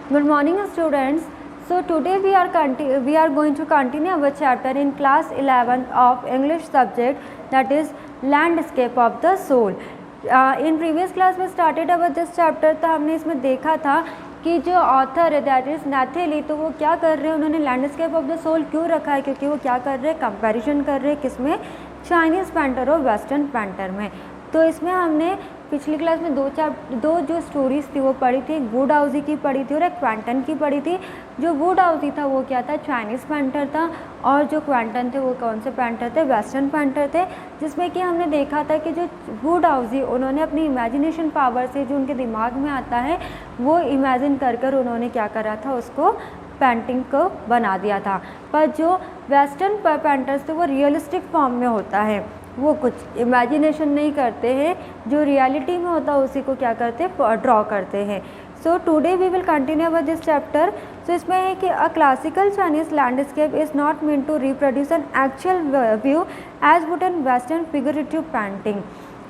Good morning, students. So today we are going to continue our chapter in class 11 of English subject, that is landscape of the soul. In previous class में started our this chapter, तो हमने इसमें देखा था कि जो author है that is नैथेली, तो वो क्या कर रहे हैं, उन्होंने लैंडस्केप ऑफ द सोल क्यों रखा है, क्योंकि वो क्या कर रहे हैं, कंपैरिजन कर रहे हैं किसमें, चाइनीज़ पैंटर और वेस्टर्न पैंटर में। तो इसमें हमने पिछली क्लास में दो जो स्टोरीज़ थी वो पढ़ी थी, एक वुडहाउसी की पढ़ी थी और एक क्वांटन की पढ़ी थी। जो वुडहाउसी था वो क्या था, चाइनीज़ पैंटर था, और जो क्वांटन थे वो कौन से पैंटर थे, वेस्टर्न पैंटर थे। जिसमें कि हमने देखा था कि जो वुडहाउसी उन्होंने अपनी इमेजिनेशन पावर से जो उनके दिमाग में आता है वो इमेजिन कर उन्होंने क्या करा था, उसको पेंटिंग को बना दिया था। पर जो वेस्टर्न पेंटर्स थे वो रियलिस्टिक फॉर्म में होता है, वो कुछ इमेजिनेशन नहीं करते हैं, जो रियलिटी में होता है उसी को क्या करते हैं, ड्रॉ करते हैं। So today we will continue with this chapter. So इसमें है कि a classical Chinese landscape is not mean to reproduce an actual view as would an western figurative painting.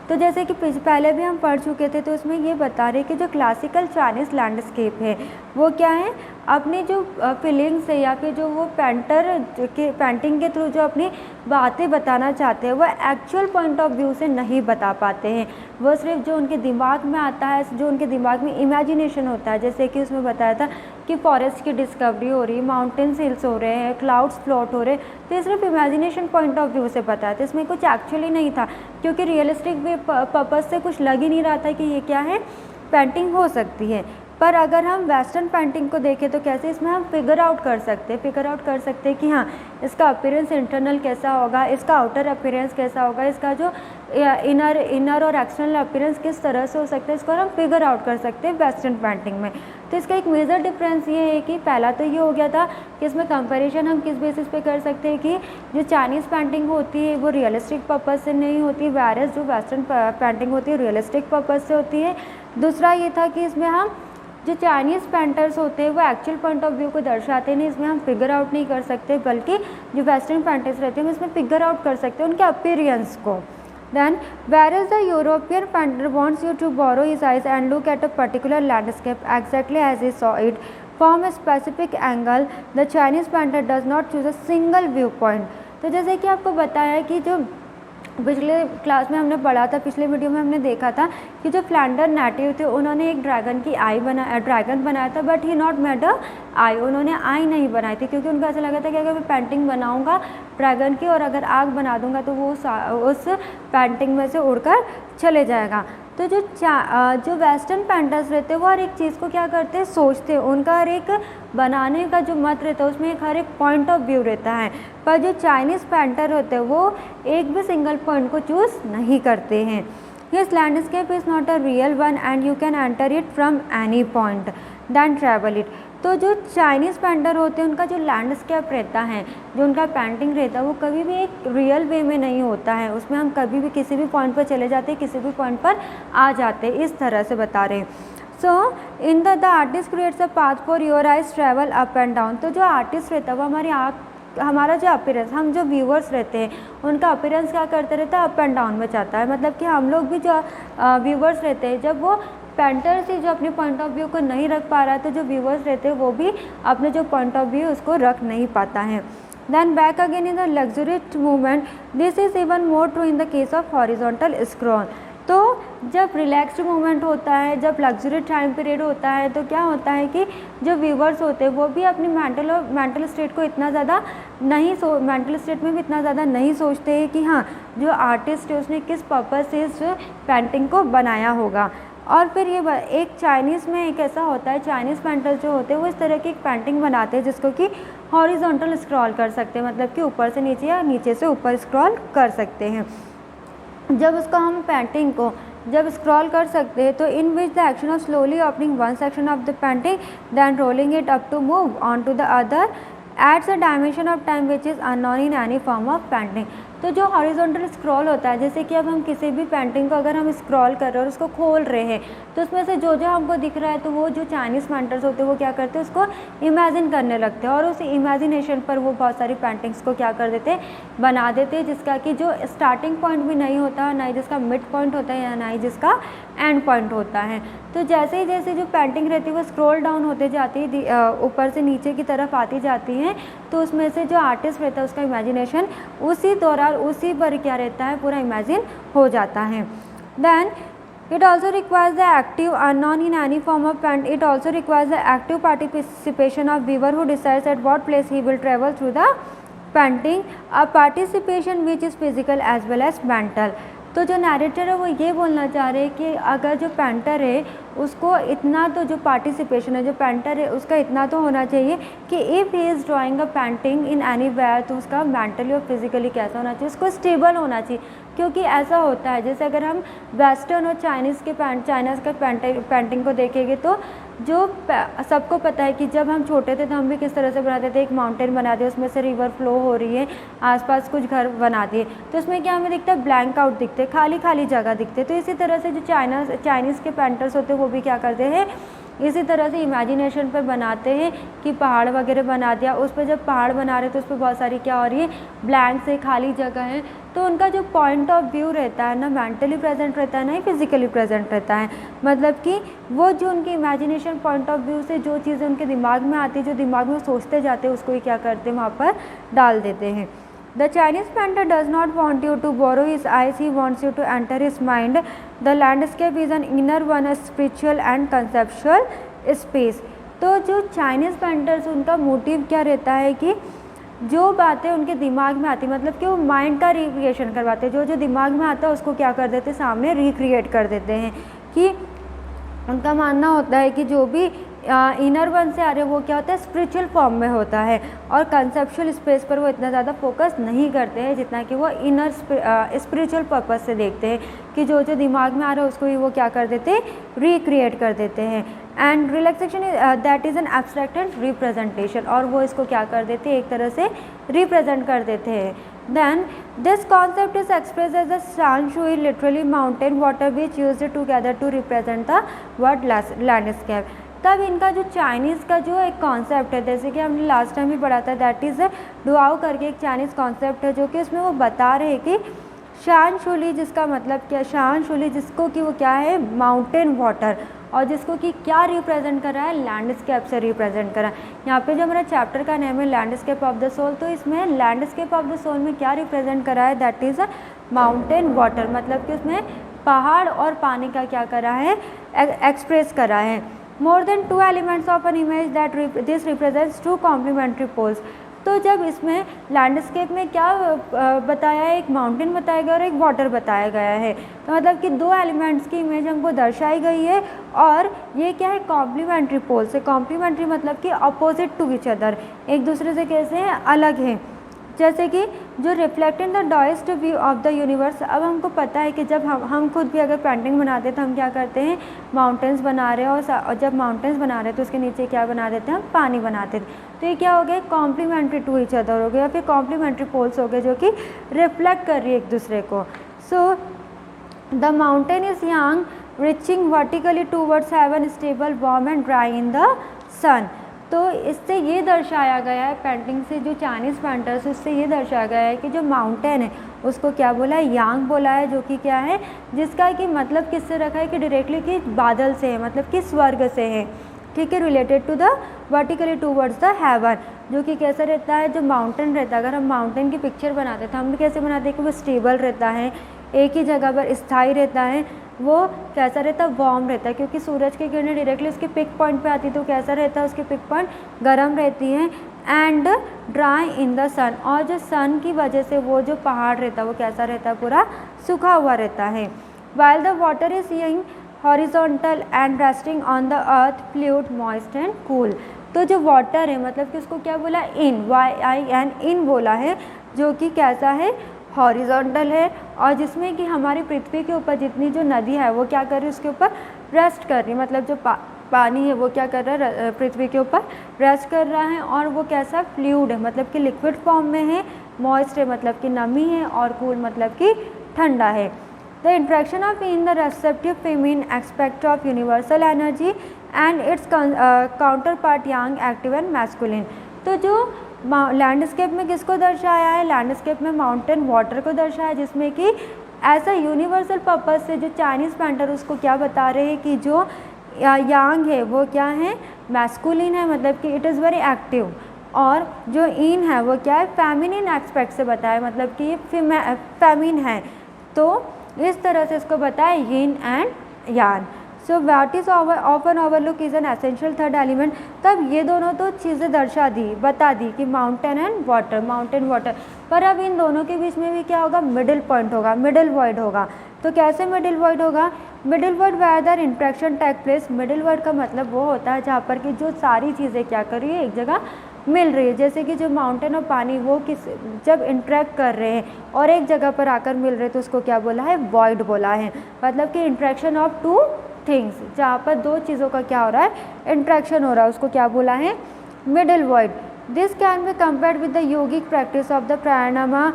तो जैसे कि पहले भी हम पढ़ चुके थे, तो इसमें ये बता रहे कि जो क्लासिकल चाइनीज़ लैंडस्केप है वो क्या है, अपनी जो फीलिंग्स है या फिर जो वो पेंटर के पेंटिंग के थ्रू जो अपनी बातें बताना चाहते हैं वो एक्चुअल पॉइंट ऑफ व्यू से नहीं बता पाते हैं। वो सिर्फ जो उनके दिमाग में आता है, जो उनके दिमाग में इमेजिनेशन होता है, जैसे कि उसमें बताया था कि फॉरेस्ट की डिस्कवरी हो रही है, माउंटेन्स हिल्स हो रहे हैं, क्लाउड्स फ्लोट हो रहे हैं, तो ये सिर्फ इमेजिनेशन पॉइंट ऑफ व्यू से बताया था। इसमें कुछ एक्चुअली नहीं था, क्योंकि रियलिस्टिक पर्पज़ से कुछ लग ही नहीं रहा था कि ये क्या है, पेंटिंग हो सकती है। पर अगर हम वेस्टर्न पेंटिंग को देखें तो कैसे, इसमें हम फिगर आउट कर सकते हैं कि हाँ इसका अपीयरेंस इंटरनल कैसा होगा, इसका आउटर अपीयरेंस कैसा होगा, इसका जो इनर और एक्सटर्नल अपीयरेंस किस तरह से हो सकता है, इसको हम फिगर आउट कर सकते हैं वेस्टर्न पेंटिंग में। तो इसका एक मेजर डिफरेंस ये है कि पहला तो ये हो गया था कि इसमें कंपैरिजन हम किस बेसिस पे कर सकते हैं कि जो चाइनीज़ पेंटिंग होती है वो रियलिस्टिक पर्पज़ से नहीं होती, वैरस जो वेस्टर्न पेंटिंग होती है रियलिस्टिक पर्पज़ से होती है। दूसरा ये था कि इसमें हम जो चाइनीज़ पेंटर्स होते हैं वो एक्चुअल पॉइंट ऑफ व्यू को दर्शाते नहीं, इसमें हम फिगर आउट नहीं कर सकते, बल्कि जो वेस्टर्न पेंटर्स रहते हैं हम इसमें फिगर आउट कर सकते हैं उनके अपीयरेंस को। Then, whereas the European painter wants you to borrow his eyes and look at a particular landscape exactly as he saw it from a specific angle, the Chinese painter does not choose a single viewpoint. तो जैसे कि आपको बताया कि जो पिछले class में हमने पढ़ा था, पिछले वीडियो में हमने देखा था कि जो फ्लैंडर नेटिव थे उन्होंने एक ड्रैगन की ड्रैगन बनाया था, but he not made a eye, उन्होंने आई नहीं बनाई थी, क्योंकि उनको ऐसा लगा था कि अगर मैं पेंटिंग बनाऊंगा ड्रैगन की और अगर आग बना दूंगा तो वो उस पेंटिंग में से उड़कर चले जाएगा। तो जो वेस्टर्न पेंटर्स रहते हैं वो हर एक चीज़ को क्या करते हैं, सोचते हैं, उनका हर एक बनाने का जो मत रहता है उसमें एक हर एक पॉइंट ऑफ व्यू रहता है। पर जो चाइनीज़ पेंटर होते हैं वो एक भी सिंगल पॉइंट को चूज़ नहीं करते हैं। His landscape is not a real one and you can enter it from any point, then travel it. तो जो चाइनीज़ पेंटर होते हैं उनका जो लैंडस्केप रहता है, जो उनका पेंटिंग रहता है वो कभी भी एक रियल वे में नहीं होता है, उसमें हम कभी भी किसी भी पॉइंट पर चले जाते हैं, किसी भी पॉइंट पर आ जाते हैं, इस तरह से बता रहे हैं। So in the artist creates a path for your eyes travel up and down. तो जो आर्टिस्ट रहता है वो हमारा जो अपीयरेंस, हम जो व्यूअर्स रहते हैं उनका अपीयरेंस क्या करते रहता है, अप एंड डाउन में जाता है। मतलब कि हम लोग भी जो व्यूअर्स रहते हैं, जब वो पेंटर से जो अपने पॉइंट ऑफ व्यू को नहीं रख पा रहा है तो जो व्यूअर्स रहते हैं वो भी अपने जो पॉइंट ऑफ व्यू उसको रख नहीं पाता है। Then back again in the luxurious movement, this is even more true in the case of horizontal scroll. तो जब रिलैक्स्ड मूवमेंट होता है, जब लग्जरी टाइम पीरियड होता है, तो क्या होता है कि जो व्यूवर्स होते हैं वो भी अपनी मेंटल स्टेट को इतना ज़्यादा मेंटल स्टेट में भी इतना ज़्यादा नहीं सोचते हैं कि हाँ जो आर्टिस्ट है उसने किस पर्पज़ से इस पेंटिंग को बनाया होगा। और फिर ये एक चाइनीज़ में एक ऐसा होता है, चाइनीज़ पेंटर जो होते हैं वो इस तरह की एक पेंटिंग बनाते हैं जिसको कि हॉरिजॉन्टल स्क्रॉल कर सकते हैं, मतलब कि ऊपर से नीचे या नीचे से ऊपर स्क्रॉल कर सकते हैं। जब उसको हम पेंटिंग को जब स्क्रॉल कर सकते हैं तो in which the action of slowly opening one section of the painting then rolling it up to move on to the other adds a dimension of time which is unknown in any form of painting. तो जो horizontal scroll होता है, जैसे कि अब हम किसी भी पेंटिंग को अगर हम स्क्रॉल कर रहे हैं और उसको खोल रहे हैं, तो उसमें से जो जो हमको दिख रहा है, तो वो जो चाइनीज़ पेंटर्स होते हैं वो क्या करते हैं, उसको इमेजिन करने लगते हैं और उस इमेजिनेशन पर वो बहुत सारी पेंटिंग्स को क्या कर देते हैं, बना देते हैं, जिसका कि जो स्टार्टिंग पॉइंट भी नहीं होता, ना ही जिसका मिड पॉइंट होता है, या ना ही जिसका एंड पॉइंट होता है। तो जैसे ही जैसे जो पेंटिंग रहती है वो स्क्रॉल डाउन होते जाती है, ऊपर से नीचे की तरफ आती जाती है, तो उसमें से जो आर्टिस्ट रहता है उसका इमेजिनेशन उसी दौरान उसी पर क्या रहता है, पूरा इमेजिन हो जाता है। Then it also requires the active unknown in any form of paint. It also requires the active participation of viewer who decides at what place he will travel through the painting, a participation which is physical as well as mental. तो जो narrator है वो ये बोलना चाह रहे हैं कि अगर जो पेंटर है उसको इतना तो जो पार्टिसिपेशन है, जो पेंटर है उसका इतना तो होना चाहिए कि if he is drawing a painting in anywhere, तो उसका मेंटली और फिजिकली कैसा होना चाहिए, उसको स्टेबल होना चाहिए। क्योंकि ऐसा होता है, जैसे अगर हम वेस्टर्न और चाइनीज़ के पेंटिंग को देखेंगे, तो जो सबको पता है कि जब हम छोटे थे तो हम भी किस तरह से बनाते थे, एक माउंटेन बना दिया, उसमें से रिवर फ्लो हो रही है, आसपास कुछ घर बना दिए, तो उसमें क्या हमें दिखता है, ब्लैंक आउट दिखते, खाली खाली जगह दिखते। तो इसी तरह से जो चाइनीज़ के पेंटर्स होते हैं वो भी क्या करते हैं, इसी तरह से इमेजिनेशन पर बनाते हैं कि पहाड़ वगैरह बना दिया, उस पर जब पहाड़ बना रहे तो उस पर बहुत सारी क्या हो रही है, ब्लैंक से खाली जगह है। तो उनका जो पॉइंट ऑफ व्यू रहता है ना मेंटली प्रेजेंट रहता है, ना ही फिजिकली प्रेजेंट रहता है। मतलब कि वो जो उनकी इमेजिनेशन पॉइंट ऑफ व्यू से जो चीज़ें उनके दिमाग में आती है, जो दिमाग में सोचते जाते हैं, उसको ही क्या करते हैं, वहाँ पर डाल देते हैं। The Chinese painter does not want you to borrow his eyes, he wants you to enter his mind. The landscape is an inner one, a spiritual and conceptual space. तो जो चाइनीज़ पेंटर्स उनका motive क्या रहता है कि जो बातें उनके दिमाग में आती, मतलब कि वो माइंड का रिक्रिएशन करवाते हैं, जो जो दिमाग में आता है उसको क्या कर देते हैं, सामने रिक्रिएट कर देते हैं। कि उनका मानना होता है कि जो भी इनर वन से आ रहे वो क्या होता है, स्पिरिचुअल फॉर्म में होता है, और कंसेप्चुअल स्पेस पर वो इतना ज़्यादा फोकस नहीं करते हैं जितना कि वो इनर स्पिरिचुअल पर्पस से देखते हैं, कि जो जो दिमाग में आ रहा है उसको ही वो क्या कर देते हैं, रिक्रिएट कर देते हैं। And relaxation that is an abstract and representation, और वो इसको क्या कर देते हैं, एक तरह से रिप्रेजेंट कर देते हैं। Then this concept is expressed as a shan shui, literally mountain water, which used together to represent the word landscape. तब इनका जो चाइनीज़ का जो एक कॉन्सेप्ट है, जैसे कि हमने लास्ट टाइम भी पढ़ा था, दैट इज़ डुआओ करके एक चाइनीज़ कॉन्सेप्ट है, जो कि उसमें वो बता रहे हैं कि शान शुली, जिसका मतलब क्या, शान शुली जिसको कि वो क्या है, माउंटेन वाटर, और जिसको कि क्या रिप्रेजेंट कर रहा है, लैंडस्केप से रिप्रेजेंट कर रहा है। यहाँ पे जो हमारा चैप्टर का नेम है लैंडस्केप ऑफ द सोल, तो इसमें लैंडस्केप ऑफ द सोल में क्या रिप्रेजेंट कर रहा है, दैट इज़ माउंटेन वाटर, मतलब कि उसमें पहाड़ और पानी का क्या कर रहा है, एक्सप्रेस कर रहा है। More than 2 elements of an image that this represents 2 complementary poles. तो जब इसमें लैंडस्केप में क्या बताया है, एक माउंटेन बताया गया और एक वाटर बताया गया है, तो मतलब कि 2 एलिमेंट्स की इमेज हमको दर्शाई गई है, और ये क्या है, कॉम्प्लीमेंट्री पोल से। कॉम्प्लीमेंट्री मतलब कि अपोजिट टू ईच अदर, एक दूसरे से कैसे हैं, अलग हैं। जैसे कि जो reflect in the Daoist view of the universe. अब हमको पता है कि जब हम खुद भी अगर पेंटिंग बनाते हैं तो हम क्या करते हैं, माउंटेन्स बना रहे हैं, और जब माउंटेन्स बना रहे हैं तो उसके नीचे क्या बना देते हैं, हम पानी बनाते थे। तो ये क्या हो गया, कॉम्प्लीमेंट्री टू ईच अदर हो गया, या फिर कॉम्प्लीमेंट्री पोल्स हो गए, जो कि रिफ्लेक्ट कर रही है एक दूसरे को। So the mountain is yang, reaching vertically towards heaven, stable, warm and dry in the sun. तो इससे ये दर्शाया गया है पेंटिंग से, जो चाइनीज़ पेंटर्स, उससे ये दर्शाया गया है कि जो माउंटेन है उसको क्या बोला है, यांग बोला है, जो कि क्या है, जिसका कि मतलब किससे रखा है कि डायरेक्टली कि बादल से है, मतलब कि स्वर्ग से है, ठीक है, related to the vertically towards the heaven, जो कि कैसा रहता है, जो माउंटेन रहता है, अगर हम माउंटेन की पिक्चर बनाते हैं तो हम भी कैसे बनाते हैं कि वो स्टेबल रहता है, एक ही जगह पर स्थायी रहता है, वो कैसा रहता है, वार्म रहता है, क्योंकि सूरज की किरणें डायरेक्टली उसके पिक पॉइंट पे आती, तो कैसा रहता है, उसके पिक पॉइंट गर्म रहती हैं, एंड ड्राई इन द सन, और जो सन की वजह से वो जो पहाड़ रहता है वो कैसा रहता है, पूरा सूखा हुआ रहता है। While the water is young, horizontal and resting on the earth, fluid, moist and cool. तो जो वाटर है मतलब कि उसको क्या बोला, इन, YIN, इन बोला है, जो कि कैसा है, हॉरिजॉन्टल है, और जिसमें कि हमारी पृथ्वी के ऊपर जितनी जो नदी है वो क्या कर रही है, उसके ऊपर रेस्ट कर रही है, मतलब जो पानी है वो क्या कर रहा है, पृथ्वी के ऊपर रेस्ट कर रहा है, और वो कैसा, फ्लूइड है, मतलब कि लिक्विड फॉर्म में है, मॉइस्ट है मतलब कि नमी है, और कूल मतलब कि ठंडा है। The interaction of yin the receptive feminine aspect of universal energy and its counterpart yang active and masculine. तो जो लैंडस्केप में किसको दर्शाया है, लैंडस्केप में माउंटेन वाटर को दर्शाया, जिसमें कि ऐसा यूनिवर्सल पर्पस से जो चाइनीज़ पेंटर उसको क्या बता रहे हैं कि जो यांग है वो क्या है, मैस्कुलिन है, मतलब कि इट इज़ वेरी एक्टिव, और जो इन है वो क्या है, फेमिनिन एस्पेक्ट से बताया, मतलब कि ये फेमिन है। तो इस तरह से इसको बताया यिन एंड यान। So what is often overlook is an essential third element. तब ये दोनों तो चीज़ें बता दी कि mountain and water, mountain water, पर अब इन दोनों के बीच में भी क्या होगा, मिडिल पॉइंट होगा, मिडिल वॉइड होगा। तो कैसे मिडिल वॉइड होगा, middle void where the interaction take place. Middle void का मतलब वो होता है जहाँ पर कि जो सारी चीज़ें क्या कर रही है, एक जगह मिल रही है, जैसे कि जो माउंटेन और पानी वो जब इंट्रैक्ट कर रहे हैं और एक जगह पर आकर मिल रहे हैं तो उसको क्या बोला है, वॉइड बोला है। मतलब कि इंट्रैक्शन ऑफ टू थिंग्स, जहाँ पर दो चीज़ों का क्या हो रहा है, इंट्रैक्शन हो रहा है, उसको क्या बोला है, middle void. This can be compared with the yogic practice of the pranayama,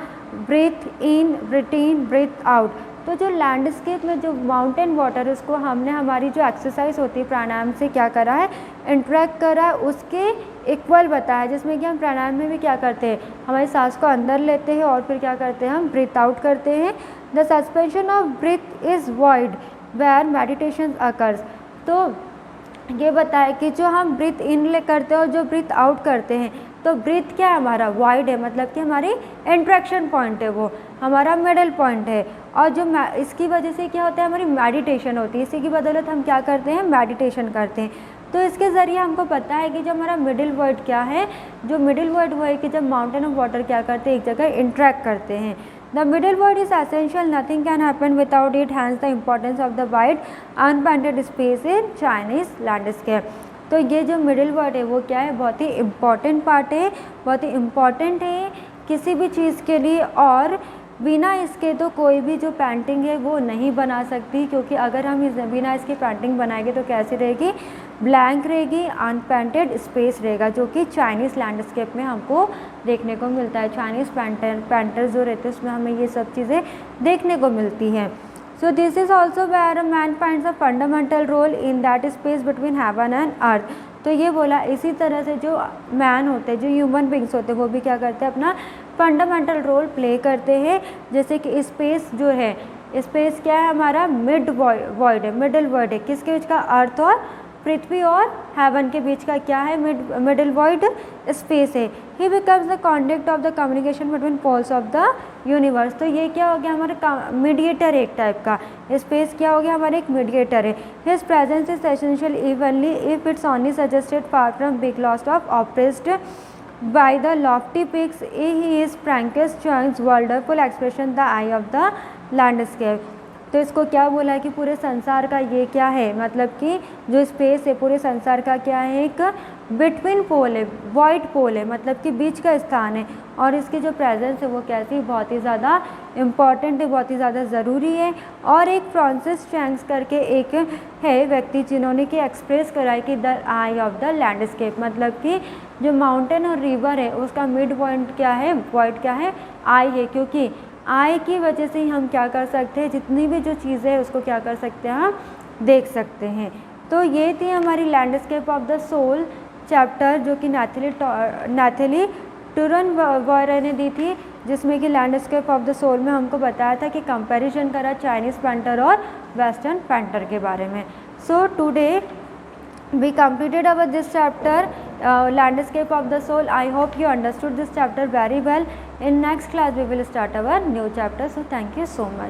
breathe in, breathe in, breathe out. तो जो लैंडस्केप में जो माउंटेन वाटर, उसको हमने हमारी जो एक्सरसाइज होती है प्राणायाम से क्या करा है, इंट्रैक्ट करा है, उसके इक्वल बताया, जिसमें कि हम प्राणायाम में भी क्या करते हैं, हमारी सांस को अंदर लेते हैं और फिर क्या करते हैं, हम ब्रीथ आउट करते हैं। The suspension of breath is void where meditation occurs. तो ये बताया कि जो हम ब्रीथ इन ले करते हैं और जो ब्रीथ आउट करते हैं, तो ब्रीथ क्या है हमारा, वाइड है, मतलब कि हमारी इंट्रैक्शन पॉइंट है, वो हमारा मिडल पॉइंट है। और जो इसकी वजह से क्या होता है, हमारी मेडिटेशन होती है, इसी की बदौलत हम क्या करते हैं, मेडिटेशन करते हैं। तो इसके ज़रिए हमको पता है कि जो हमारा मिडिल वर्ड क्या है, जो मिडिल वर्ड वो है कि जब माउंटेन और वाटर क्या करते हैं, एक जगह इंट्रैक्ट करते हैं। The middle word is essential, nothing can happen without it, hence the importance of the wide unpainted space in Chinese landscape. तो ये जो मिडिल वर्ड है वो क्या है, बहुत ही इम्पॉर्टेंट पार्ट है, बहुत ही इम्पॉर्टेंट है किसी भी चीज़ के लिए, और बिना इसके तो कोई भी जो पेंटिंग है वो नहीं बना सकती, क्योंकि अगर हम बिना इसकी पेंटिंग बनाएंगे तो कैसी रहेगी, ब्लैंक रहेगी, अनपेंटेड स्पेस रहेगा, जो कि चाइनीज़ लैंडस्केप में हमको देखने को मिलता है। चाइनीज़ पेंटर जो रहते हैं उसमें हमें ये सब चीज़ें देखने को मिलती हैं। So this is also where a man finds a fundamental role in that space between heaven and earth। तो ये बोला इसी तरह से जो मैन होते हैं, जो ह्यूमन बींग्स होते हैं, वो भी क्या करते हैं, अपना फंडामेंटल रोल प्ले करते हैं। जैसे कि स्पेस जो है, स्पेस क्या है हमारा, मिड वॉइड है, मिडल वॉइड है, किसके बीच का, अर्थ और पृथ्वी और हेवन के बीच का क्या है, मिडल वॉइड स्पेस है। He becomes the conduct of the communication between poles of the universe. तो ये क्या हो गया, हमारा मीडिएटर एक टाइप का, स्पेस क्या हो गया, हमारा एक मीडिएटर है। His presence is essential evenly if it's only suggested far from big lost of oppressed by the lofty peaks, he is frankest choice wonderful expression the eye of the landscape। तो इसको क्या बोला है कि पूरे संसार का ये क्या है, मतलब कि जो स्पेस है पूरे संसार का क्या है, एक बिटवीन पोल है, वाइड पोल है, मतलब कि बीच का स्थान है, और इसकी जो प्रेजेंस है वो कैसी, बहुत ही ज़्यादा इम्पॉर्टेंट है, बहुत ही ज़्यादा ज़रूरी है। और एक फ्रांसिस चैंक्स करके एक है व्यक्ति जिन्होंने कि एक्सप्रेस कराई कि the I of the landscape, मतलब कि जो माउंटेन और रिवर है उसका मिड पॉइंट क्या है, पॉइंट क्या है, आई है, क्योंकि आई की वजह से ही हम क्या कर सकते हैं, जितनी भी जो चीज़ें है उसको क्या कर सकते हैं, हम देख सकते हैं। तो ये थी हमारी landscape of the soul chapter, जो कि नैथली टूरनबॉयर ने दी थी, जिसमें कि लैंडस्केप ऑफ द सोल में हमको बताया था कि कंपैरिजन करा चाइनीज़ पेंटर और वेस्टर्न पेंटर के बारे में। So today we completed our this chapter, landscape of the soul. I hope you understood this chapter very well. In next class we will start our new chapter. So thank you so much.